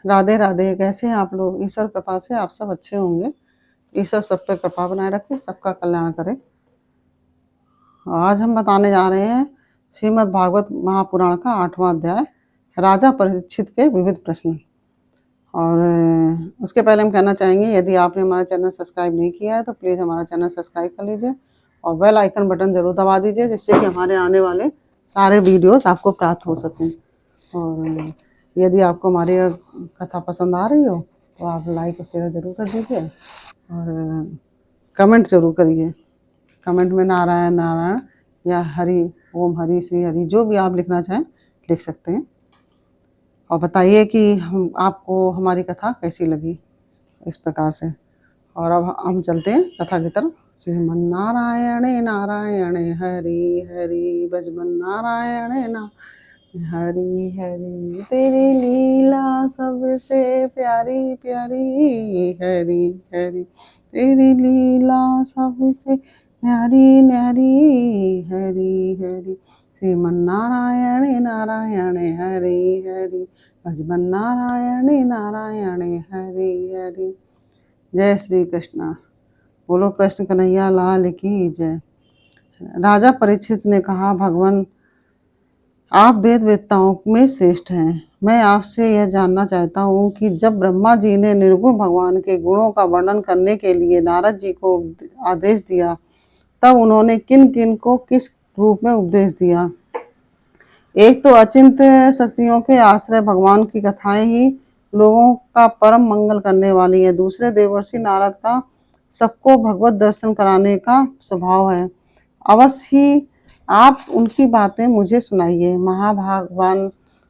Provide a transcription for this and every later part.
राधे राधे। कैसे हैं आप लोग? ईश्वर कृपा से आप सब अच्छे होंगे। ईश्वर सब पे कृपा बनाए रखे, सबका कल्याण करे। आज हम बताने जा रहे हैं श्रीमद् भागवत महापुराण का 8वां अध्याय, राजा परीक्षित के विविध प्रश्न। और उसके पहले हम कहना चाहेंगे, यदि आपने हमारा चैनल सब्सक्राइब नहीं किया है तो प्लीज़ हमारा चैनल सब्सक्राइब कर लीजिए और बेल आइकन बटन ज़रूर दबा दीजिए, जिससे कि हमारे आने वाले सारे वीडियोस आपको प्राप्त हो सकें। और यदि आपको हमारी कथा पसंद आ रही हो तो आप लाइक और शेयर ज़रूर कर दीजिए और कमेंट ज़रूर करिए। कमेंट में नारायण नारायण या हरि ओम हरि श्री हरि जो भी आप लिखना चाहें लिख सकते हैं। और बताइए कि आपको हमारी कथा कैसी लगी, इस प्रकार से। और अब हम चलते हैं कथा की तरफ। श्रीमन नारायण नारायण हरि हरि भजमन नारायण ना हरि हरि तेरी लीला सबसे प्यारी प्यारी हरि हरि तेरी लीला सबसे न्यारी न्यारी हरि हरि श्रीमन नारायण नारायण हरि हरि भजमन नारायण नारायण हरि हरि। जय श्री कृष्ण। बोलो कृष्ण कन्हैया लाल की जय। राजा परीक्षित ने कहा, भगवान आप वेद वेत्ताओं में श्रेष्ठ हैं। मैं आपसे यह जानना चाहता हूँ कि जब ब्रह्मा जी ने निर्गुण भगवान के गुणों का वर्णन करने के लिए नारद जी को आदेश दिया, तब उन्होंने किन किन को किस रूप में उपदेश दिया? एक तो अचिंत शक्तियों के आश्रय भगवान की कथाएं ही लोगों का परम मंगल करने वाली है। दूसरे देवर्षि नारद का सबको भगवत दर्शन कराने का स्वभाव है। अवश्य ही आप उनकी बातें मुझे सुनाइए।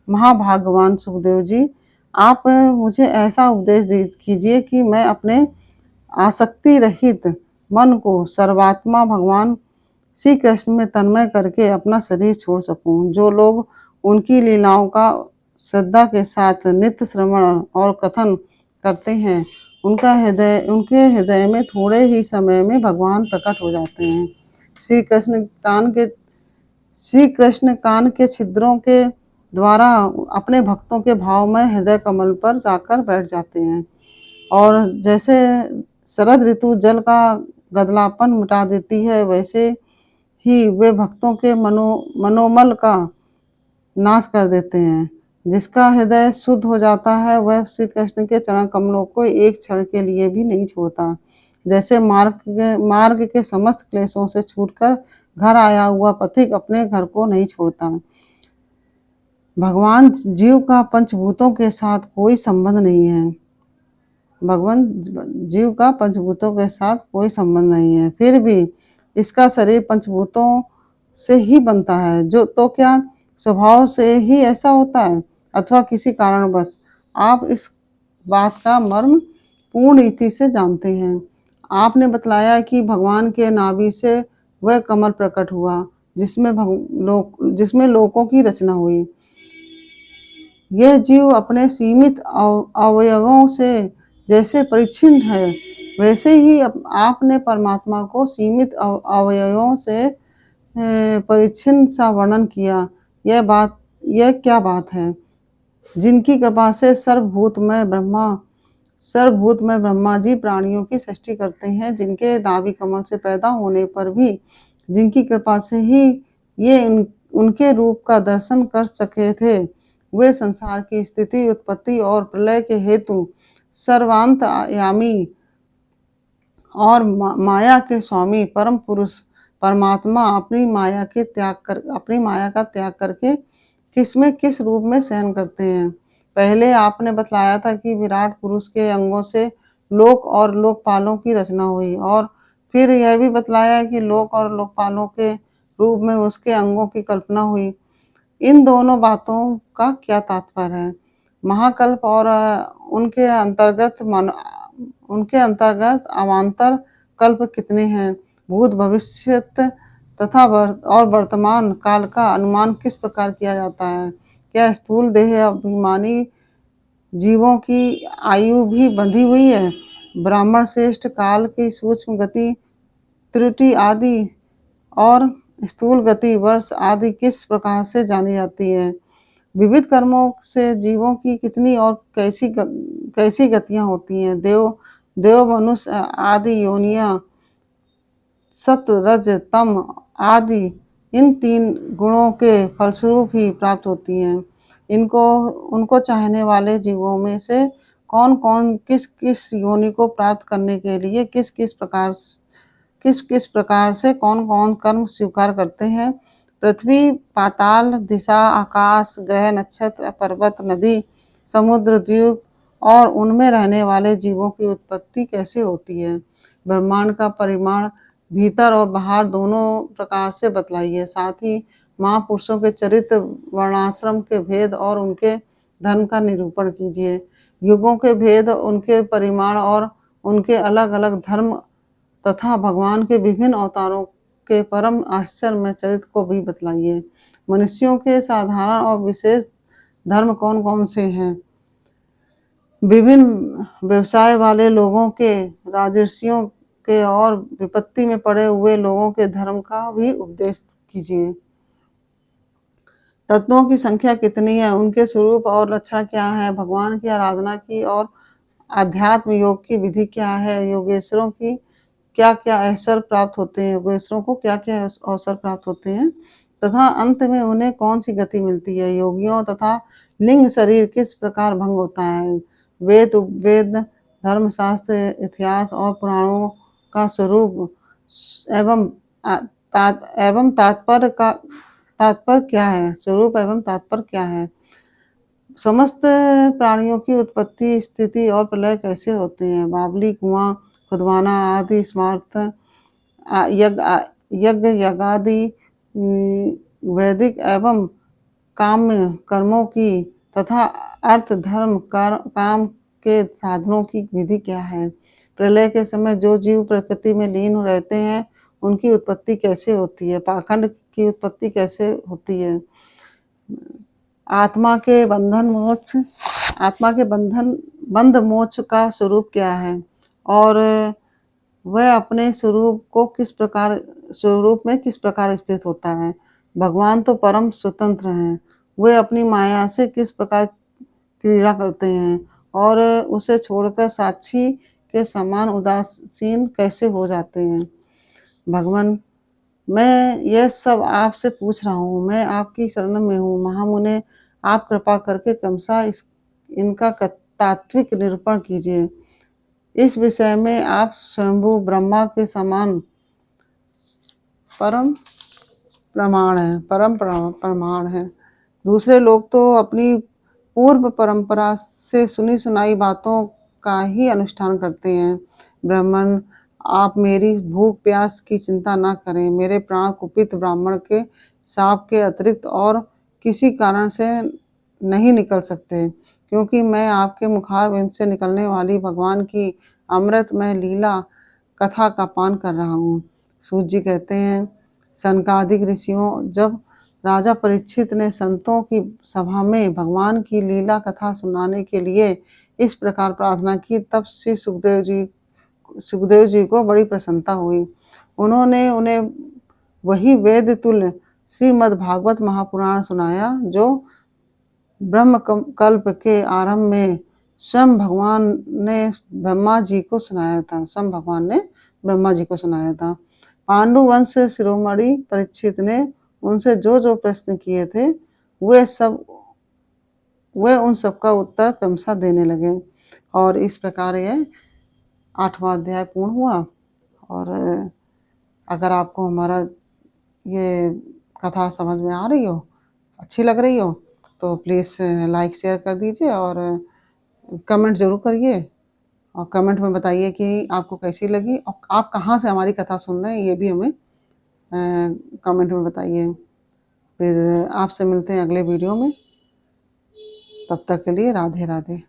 महाभागवान सुखदेव जी, आप मुझे ऐसा उपदेश कीजिए कि मैं अपने आसक्ति रहित मन को सर्वात्मा भगवान श्री कृष्ण में तन्मय करके अपना शरीर छोड़ सकूं। जो लोग उनकी लीलाओं का श्रद्धा के साथ नित्य श्रवण और कथन करते हैं, उनके हृदय में थोड़े ही समय में भगवान प्रकट हो जाते हैं। श्री कृष्ण कान के छिद्रों के द्वारा अपने भक्तों के भाव में हृदय कमल पर जाकर बैठ जाते हैं। और जैसे शरद ऋतु जल का गदलापन मिटा देती है, वैसे ही वे भक्तों के मनोमल का नाश कर देते हैं। जिसका हृदय शुद्ध हो जाता है वह श्री कृष्ण के चरण कमलों को एक क्षण के लिए भी नहीं छोड़ता। जैसे मार्ग के समस्त क्लेशों से छूटकर घर आया हुआ पथिक अपने घर को नहीं छोड़ता। भगवान जीव का पंचभूतों के साथ कोई संबंध नहीं है। फिर भी इसका शरीर पंचभूतों से ही बनता है। जो तो क्या स्वभाव से ही ऐसा होता है अथवा किसी कारणवश? आप इस बात का मर्म पूर्ण रीति से जानते हैं। आपने बतलाया कि भगवान के नाभि से वह कमल प्रकट हुआ जिसमें लोकों की रचना हुई। यह जीव अपने सीमित अवयवों से जैसे परिच्छिन्न है, वैसे ही आपने परमात्मा को सीमित अवयवों से परिच्छिन्न सा वर्णन किया। यह क्या बात है? जिनकी कृपा से सर्वभूतमय ब्रह्मा जी प्राणियों की सृष्टि करते हैं, जिनके नाभि कमल से पैदा होने पर भी जिनकी कृपा से ही ये उनके रूप का दर्शन कर सके थे, वे संसार की स्थिति, उत्पत्ति और प्रलय के हेतु सर्वांतयामी और माया के स्वामी परम पुरुष परमात्मा अपनी माया का त्याग करके किस रूप में शयन करते हैं। पहले आपने बतलाया था कि विराट पुरुष के अंगों से लोक और लोकपालों की रचना हुई, और फिर यह भी बतलाया कि लोक और लोकपालों के रूप में उसके अंगों की कल्पना हुई। इन दोनों बातों का क्या तात्पर्य है? महाकल्प और उनके अंतर्गत अवान्तर कल्प कितने हैं? भूत भविष्यत तथा वर्तमान काल का अनुमान किस प्रकार किया जाता है? क्या स्थूल देह अभिमानी जीवों की आयु भी बंधी हुई है? ब्राह्मण श्रेष्ठ काल की सूक्ष्म गति, त्रुटि आदि और स्थूल गति, वर्ष आदि किस प्रकार से जानी जाती है? विविध कर्मों से जीवों की कितनी और कैसी गतियां होती हैं। देव मनुष्य आदि योनियां सत्व रज तम आदि इन 3 गुणों के फलस्वरूप ही प्राप्त होती हैं। उनको चाहने वाले जीवों में से कौन कौन किस किस योनि को प्राप्त करने के लिए किस किस प्रकार से कौन कौन कर्म स्वीकार करते हैं। पृथ्वी, पाताल, दिशा, आकाश, ग्रह, नक्षत्र, पर्वत, नदी, समुद्र, द्वीप और उनमें रहने वाले जीवों की उत्पत्ति कैसे होती है। ब्रह्मांड का परिमाण भीतर और बाहर दोनों प्रकार से बतलाइए। साथ ही महापुरुषों के चरित्र, वर्णाश्रम के भेद और उनके धर्म का निरूपण कीजिए। युगों के भेद, उनके परिमाण और उनके अलग अलग धर्म तथा भगवान के विभिन्न अवतारों के परम आश्चर्यमय चरित्र को भी बतलाइए। मनुष्यों के साधारण और विशेष धर्म कौन कौन से हैं। विभिन्न व्यवसाय वाले लोगों के, राजर्षियों के और विपत्ति में पड़े हुए लोगों के धर्म का भी उपदेश कीजिए। तत्वों की संख्या कितनी है, उनके स्वरूप और लक्षण क्या है, भगवान की आराधना की और आध्यात्म योग की विधि क्या है, योगेश्वरों की क्या क्या अवसर प्राप्त होते हैं, योगेश्वरों को क्या क्या अवसर प्राप्त होते हैं तथा अंत में उन्हें कौन सी गति मिलती है। योगियों तथा लिंग शरीर किस प्रकार भंग होता है। वेद, उपवेद, धर्मशास्त्र, इतिहास और पुराणों का स्वरूप एवं तात्पर्य क्या है, स्वरूप एवं तात्पर्य क्या है। समस्त प्राणियों की उत्पत्ति, स्थिति और प्रलय कैसे होते हैं। बावली, कुआं खुदवाना आदि स्मार्थ यज्ञ यज्ञादि वैदिक एवं काम्य कर्मों की तथा अर्थ धर्म काम के साधनों की विधि क्या है। प्रलय के समय जो जीव प्रकृति में लीन रहते हैं उनकी उत्पत्ति कैसे होती है। पाखंड की उत्पत्ति कैसे होती है। आत्मा के बंध मोक्ष का स्वरूप क्या है और वह अपने स्वरूप में किस प्रकार स्थित होता है। भगवान तो परम स्वतंत्र हैं, वे अपनी माया से किस प्रकार क्रीड़ा करते हैं और उसे छोड़कर साक्षी के समान उदासीन कैसे हो जाते हैं। भगवान, मैं यह सब आपसे पूछ रहा हूँ, मैं आपकी शरण में हूँ। महामुने, आप कृपा करके क्रमशः इनका तात्विक निरूपण कीजिए। इस विषय में आप स्वयंभू ब्रह्मा के समान परम प्रमाण है। दूसरे लोग तो अपनी पूर्व परंपरा से सुनी सुनाई बातों का ही अनुष्ठान करते हैं। ब्राह्मण, आप मेरी भूख प्यास की चिंता न करें। मेरे प्राण कुपित ब्राह्मण के शाप के अतिरिक्त और किसी कारण से नहीं निकल सकते, क्योंकि मैं आपके मुखारविंद से निकलने वाली भगवान की अमृतमय लीला कथा का पान कर रहा हूँ। सूत जी कहते हैं, सनकादिक ऋषियों, जब राजा परीक्षित ने संतों की सभा में भगवान की लीला कथा सुनाने के लिए इस प्रकार प्रार्थना की, तब श्री सुखदेव जी को बड़ी प्रसन्नता हुई। उन्होंने उन्हें वही वेद तुल्य श्रीमद् भागवत महापुराण सुनाया जो ब्रह्म कल्प के आरंभ में स्वयं भगवान ने ब्रह्मा जी को सुनाया था। पांडु वंश शिरोमणि परीक्षित ने उनसे जो जो प्रश्न किए थे वे उन सबका उत्तर क्रमशः देने लगे और इस प्रकार यह 8वां अध्याय पूर्ण हुआ। और अगर आपको हमारा ये कथा समझ में आ रही हो, अच्छी लग रही हो, तो प्लीज़ लाइक शेयर कर दीजिए और कमेंट ज़रूर करिए और कमेंट में बताइए कि आपको कैसी लगी और आप कहाँ से हमारी कथा सुन रहे हैं, ये भी हमें कमेंट में बताइए। फिर आपसे मिलते हैं अगले वीडियो में, तब तक के लिए राधे राधे।